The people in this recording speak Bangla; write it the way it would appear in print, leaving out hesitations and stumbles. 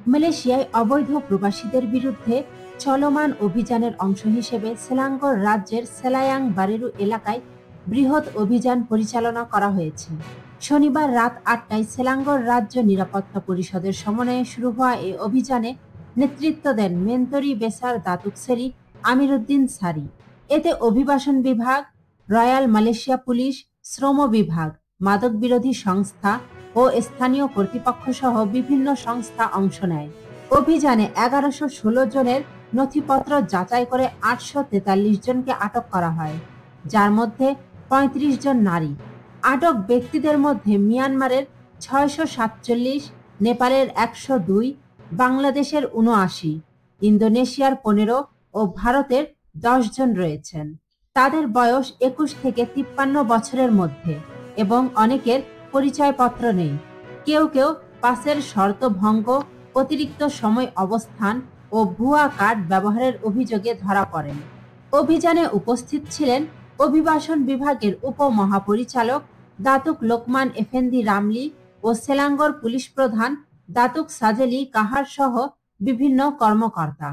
মালয়েশিয়ায় অবৈধ প্রবাসীদের বিরুদ্ধে চলমান অভিযানের অংশ হিসেবে সেলাঙ্গর রাজ্যের সেলায়াং বারেরু এলাকায় বৃহৎ অভিযান পরিচালনা করা হয়েছে। শনিবার রাত ৮টায় সেলাঙ্গর রাজ্য নিরাপত্তা পরিষদের সমন্বয়ে শুরু হওয়া এই অভিযানে নেতৃত্ব দেন মেন্তরি বেসার দাতুক সেরি আমিরুদ্দিন সারি। এতে অভিবাসন বিভাগ, রয়্যাল মালয়েশিয়া পুলিশ, শ্রম বিভাগ, মাদক বিরোধী সংস্থা ও স্থানীয় কর্তৃপক্ষ সহ বিভিন্ন সংস্থা অংশ নেয়। অভিযানে ১১১৬ জনের নথিপত্র যাচাই করে ৮৪৩ জনকে আটক করা হয়, যার মধ্যে ৩৫ জন নারী। আটক ব্যক্তিদের মধ্যে মিয়ানমারের ৬৪৭, নেপালের ১০২, বাংলাদেশের ৭৯, ইন্দোনেশিয়ার ১৫ ও ভারতের ১০ জন রয়েছেন। তাদের বয়স ২১ থেকে ৫৩ বছরের মধ্যে এবং অনেকের পরিচয়পত্র নেই। কেউ কেউ পাসের শর্ত ভঙ্গ, অতিরিক্ত সময় অবস্থান ও ভুয়া কার্ড ব্যবহারের অভিযোগে ধরা পড়েন। অভিযানে উপস্থিত ছিলেন অভিবাসন বিভাগের উপমহাপরিচালক দাতুক লোকমান এফেন্দি রামলি ও সেলাঙ্গর পুলিশ প্রধান দাতুক সাজেলি কাহার সহ বিভিন্ন কর্মকর্তা।